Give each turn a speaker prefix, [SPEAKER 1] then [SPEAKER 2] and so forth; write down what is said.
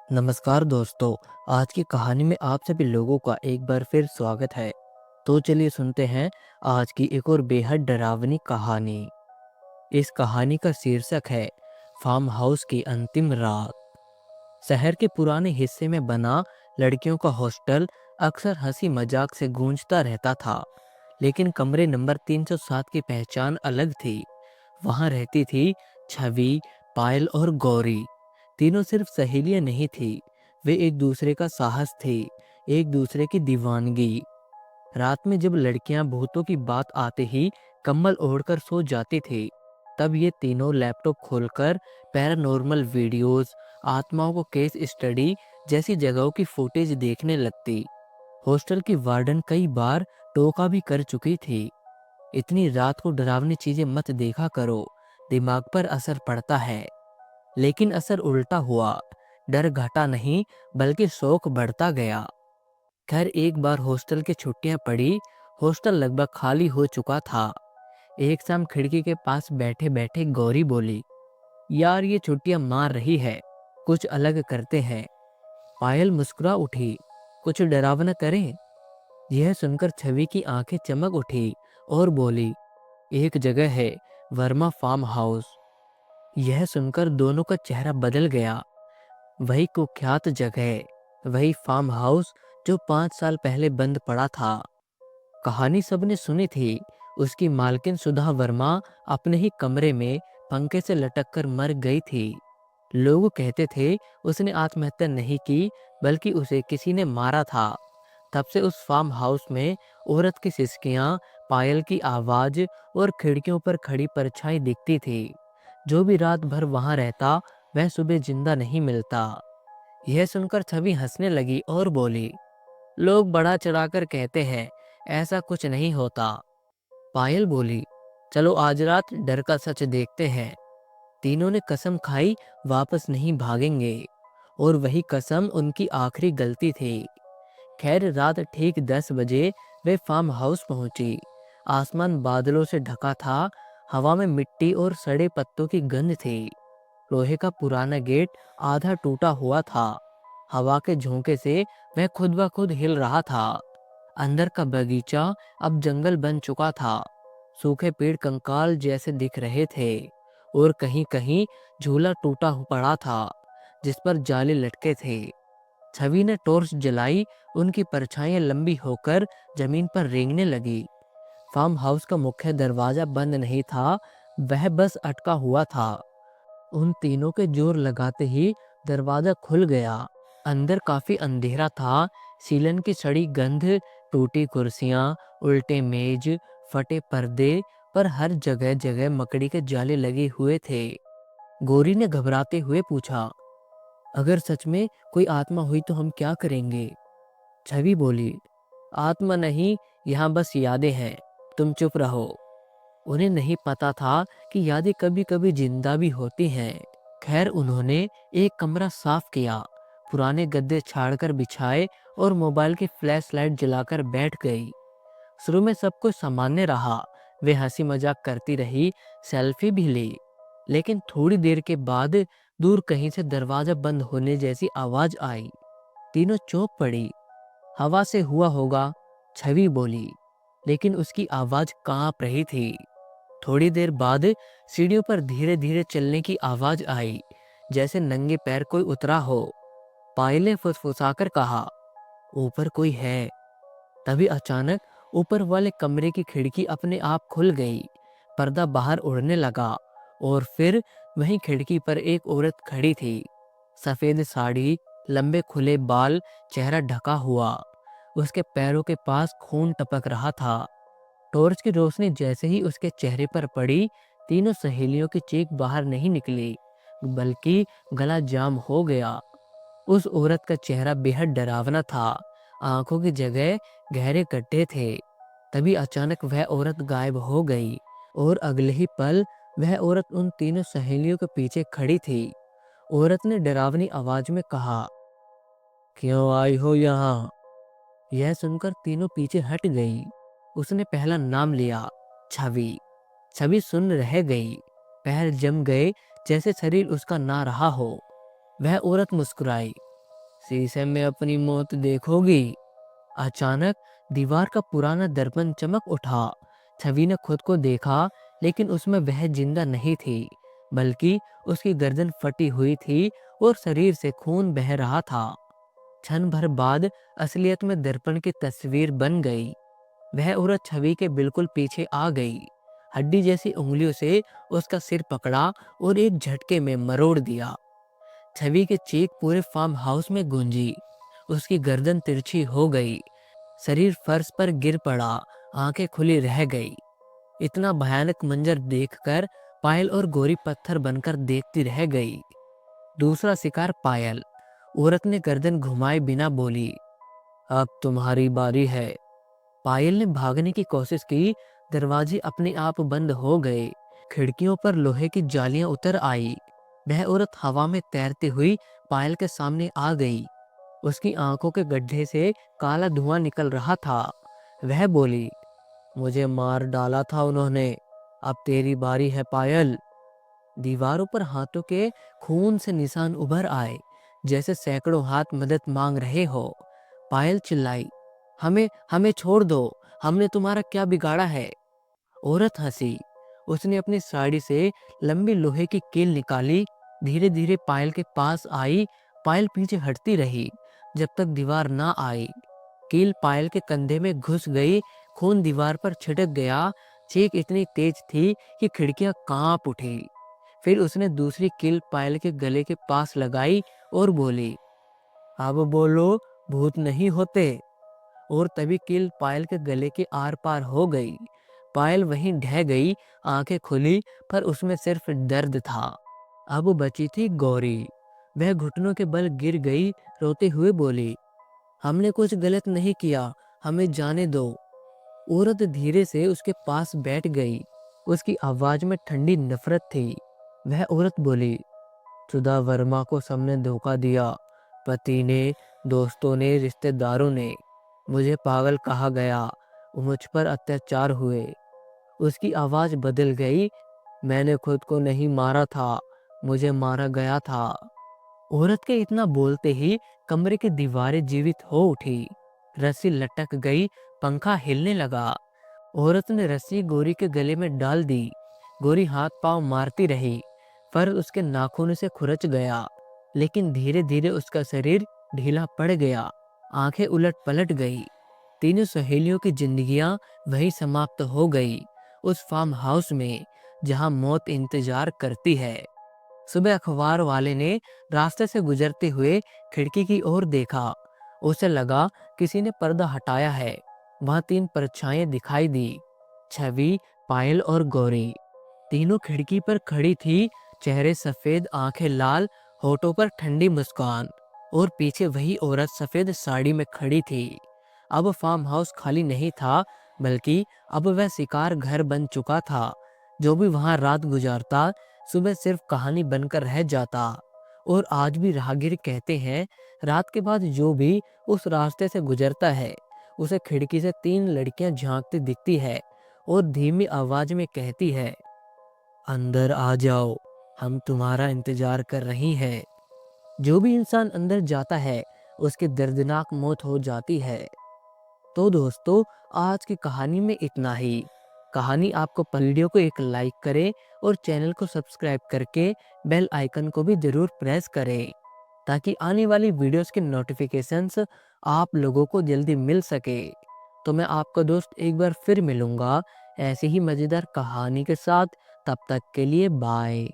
[SPEAKER 1] नमस्कार दोस्तों। आज की कहानी में आप सभी लोगों का एक बार फिर स्वागत है। तो चलिए सुनते हैं आज की एक और बेहद डरावनी कहानी। इस कहानी का शीर्षक है फार्म हाउस की अंतिम रात। शहर के पुराने हिस्से में बना लड़कियों का हॉस्टल अक्सर हंसी मजाक से गूंजता रहता था, लेकिन कमरे नंबर 307 की पहचान अलग थी। वहां रहती थी छवि, पायल और गौरी। तीनों सिर्फ सहेलियां नहीं थी, वे एक दूसरे का साहस थी, एक दूसरे की दीवानगी। रात में जब लड़कियां भूतों की बात आते ही कंबल ओढ़कर सो जाती थी, तब ये तीनों लैपटॉप खोलकर पैरानॉर्मल वीडियोस, आत्माओं को केस स्टडी जैसी जगहों की फुटेज देखने लगती। हॉस्टल की वार्डन कई बार टोका भी कर चुकी थी, इतनी रात को डरावनी चीजें मत देखा करो, दिमाग पर असर पड़ता है। लेकिन असर उल्टा हुआ, डर घटा नहीं बल्कि शौक बढ़ता गया। खैर एक बार हॉस्टल की छुट्टियां पड़ी, हॉस्टल लगभग खाली हो चुका था। एक शाम खिड़की के पास बैठे बैठे गौरी बोली, यार ये छुट्टियां मार रही है, कुछ अलग करते हैं। पायल मुस्कुरा उठी, कुछ डरावना करें? यह सुनकर छवि की आंखें चमक उठी और बोली, एक जगह है, वर्मा फार्म हाउस। यह सुनकर दोनों का चेहरा बदल गया। वही कुख्यात जगह, वही फार्म हाउस जो 5 साल पहले बंद पड़ा था। कहानी सबने सुनी थी। उसकी मालकिन सुधा वर्मा अपने ही कमरे में पंखे से लटक कर मर गई थी। लोग कहते थे उसने आत्महत्या नहीं की, बल्कि उसे किसी ने मारा था। तब से उस फार्म हाउस में औरत की सिसकियां, पायल की आवाज और खिड़कियों पर खड़ी परछाई दिखती थी। जो भी रात भर वहां रहता, वह सुबह जिंदा नहीं मिलता। यह सुनकर छवि हंसने लगी और बोली, लोग बड़ा चढ़ाकर कहते हैं, ऐसा कुछ नहीं होता। पायल बोली, चलो आज रात डर का सच देखते हैं। तीनों ने कसम खाई, वापस नहीं भागेंगे। और वही कसम उनकी आखिरी गलती थी। खैर रात ठीक 10 बजे वे फार्म हाउस पहुंची। आसमान बादलों से ढका था, हवा में मिट्टी और सड़े पत्तों की गंध थी। लोहे का पुराना गेट आधा टूटा हुआ था, हवा के झोंके से वह खुद ब खुद हिल रहा था। अंदर का बगीचा अब जंगल बन चुका था, सूखे पेड़ कंकाल जैसे दिख रहे थे और कहीं कहीं झूला टूटा पड़ा था जिस पर जाले लटके थे। छवि ने टॉर्च जलाई, उनकी परछाइयां लंबी होकर जमीन पर रेंगने लगी। फार्म हाउस का मुख्य दरवाजा बंद नहीं था, वह बस अटका हुआ था। उन तीनों के जोर लगाते ही दरवाजा खुल गया। अंदर काफी अंधेरा था, सीलन की सड़ी गंध, टूटी कुर्सियां, उल्टे मेज, फटे पर्दे, पर हर जगह जगह मकड़ी के जाले लगे हुए थे। गौरी ने घबराते हुए पूछा, अगर सच में कोई आत्मा हुई तो हम क्या करेंगे? छवि बोली, आत्मा नहीं, यहाँ बस यादें हैं, तुम चुप रहो। उन्हें नहीं पता था कि यादें कभी कभी जिंदा भी होती हैं। खैर उन्होंने एक कमरा साफ किया, पुराने गद्दे छाड़कर बिछाए और मोबाइल की फ्लैश लाइट जलाकर बैठ गई। शुरू में सब कुछ सामान्य रहा, वे हंसी मजाक करती रही, सेल्फी भी ली। लेकिन थोड़ी देर के बाद दूर कहीं से दरवाजा बंद होने जैसी आवाज आई। तीनों चौंक पड़ी। हवा से हुआ होगा, छवि बोली, लेकिन उसकी आवाज कांप रही थी। थोड़ी देर बाद सीढ़ियों पर धीरे धीरे चलने की आवाज आई, जैसे नंगे पैर कोई उतरा हो। पायल ने फुसफुसाकर कहा, ऊपर कोई है। तभी अचानक ऊपर वाले कमरे की खिड़की अपने आप खुल गई, पर्दा बाहर उड़ने लगा और फिर वहीं खिड़की पर एक औरत खड़ी थी। सफेद साड़ी, लंबे खुले बाल, चेहरा ढका हुआ। उसके पैरों के पास खून टपक रहा था। टॉर्च की रोशनी जैसे ही उसके चेहरे पर पड़ी, तीनों सहेलियों की चीख बाहर नहीं निकली, बल्कि गला जाम हो गया। उस औरत का चेहरा बेहद डरावना था, आंखों की जगह गहरे गड्ढे थे। तभी अचानक वह औरत गायब हो गई और अगले ही पल वह औरत उन तीनों सहेलियों के पीछे खड़ी थी। औरत ने डरावनी आवाज में कहा, क्यों आई हो यहाँ? यह सुनकर तीनों पीछे हट गई। उसने पहला नाम लिया, छवि। छवि सुन रह गई, पैर जम गए, जैसे शरीर उसका ना रहा हो। वह औरत मुस्कुराई, शीशे में अपनी मौत देखोगी। अचानक दीवार का पुराना दर्पण चमक उठा। छवि ने खुद को देखा, लेकिन उसमें वह जिंदा नहीं थी, बल्कि उसकी गर्दन फटी हुई थी और शरीर से खून बह रहा था। क्षण भर बाद असलियत में दर्पण की तस्वीर बन गई। वह औरत छवि के बिल्कुल पीछे आ गई, हड्डी जैसी उंगलियों से उसका सिर पकड़ा और एक झटके में मरोड़ दिया। छवि की चीख पूरे फार्म हाउस में गूंजी। उसकी गर्दन तिरछी हो गई, शरीर फर्श पर गिर पड़ा, आंखें खुली रह गई। इतना भयानक मंजर देखकर पायल और गोरी पत्थर बनकर देखती रह गई। दूसरा शिकार पायल। औरत ने गर्दन घुमाए बिना बोली, अब तुम्हारी बारी है। पायल ने भागने की कोशिश की, दरवाजे अपने आप बंद हो गए, खिड़कियों पर लोहे की जालियां उतर आई। वह औरत हवा में तैरती हुई पायल के सामने आ गई। उसकी आंखों के गड्ढे से काला धुआं निकल रहा था। वह बोली, मुझे मार डाला था उन्होंने, अब तेरी बारी है पायल। दीवारों पर हाथों के खून से निशान उभर आए, जैसे सैकड़ों हाथ मदद मांग रहे हो। पायल चिल्लाई, हमें हमें छोड़ दो, हमने तुम्हारा क्या बिगाड़ा है। औरत हंसी। उसने अपनी साड़ी से लंबी लोहे की कील निकाली, धीरे धीरे पायल के पास आई। पायल पीछे हटती रही जब तक दीवार ना आई। कील पायल के कंधे में घुस गई, खून दीवार पर छिटक गया। चीख इतनी तेज थी कि खिड़कियां कांप उठी। फिर उसने दूसरी कील पायल के गले के पास लगाई और बोली, अब बोलो, भूत नहीं होते। और तभी कील पायल के गले के आर पार हो गई। पायल वहीं ढह गई, आंखें खुली, पर उसमें सिर्फ दर्द था। अब बची थी गौरी। वह घुटनों के बल गिर गई, रोते हुए बोली, हमने कुछ गलत नहीं किया, हमें जाने दो। औरत धीरे से उसके पास बैठ गई। उसकी आवाज में ठंडी नफरत थी। वह औरत बोली, सुधा वर्मा को सबने धोखा दिया, पति ने, दोस्तों ने, रिश्तेदारों ने। मुझे पागल कहा गया, मुझ पर अत्याचार हुए। उसकी आवाज बदल गई, मैंने खुद को नहीं मारा था, मुझे मारा गया था। औरत के इतना बोलते ही कमरे की दीवारें जीवित हो उठी। रस्सी लटक गई, पंखा हिलने लगा। औरत ने रस्सी गोरी के गले में डाल दी। गोरी हाथ पांव मारती रही। फर उसके नाखून से खुरच गया, लेकिन धीरे धीरे उसका शरीर ढीला पड़ गया। आंखें उलट पलट गई। तीनों सहेलियों की जिंदगियां वहीं समाप्त हो गई, उस फार्म हाउस में जहां मौत इंतजार करती है। सुबह अखबार वाले ने रास्ते से गुजरते हुए खिड़की की ओर देखा। उसे लगा किसी ने पर्दा हटाया है। वहां तीन परछाइयां दिखाई दी, छवि, पायल और गौरी। तीनों खिड़की पर खड़ी थी, चेहरे सफेद, आंखें लाल, होठों पर ठंडी मुस्कान। और पीछे वही औरत सफेद साड़ी में खड़ी थी। अब फार्म हाउस खाली नहीं था, बल्कि अब वह शिकार घर बन चुका था। जो भी वहां रात गुजारता, सुबह सिर्फ कहानी बनकर रह जाता। और आज भी राहगीर कहते हैं, रात के बाद जो भी उस रास्ते से गुजरता है, उसे खिड़की से तीन लड़कियां झांकती दिखती है और धीमी आवाज में कहती है, अंदर आ जाओ, हम तुम्हारा इंतजार कर रही हैं। जो भी इंसान अंदर जाता है, उसकी दर्दनाक मौत हो जाती है। तो दोस्तों, आज की कहानी में इतना ही। कहानी आपको वीडियो को एक लाइक करें और चैनल को सब्सक्राइब करके बेल आइकन को भी जरूर प्रेस करें, ताकि आने वाली वीडियोस के नोटिफिकेशंस आप लोगों को जल्दी मिल सके। तो मैं आपका दोस्त एक बार फिर मिलूंगा ऐसे ही मज़ेदार कहानी के साथ। तब तक के लिए बाय।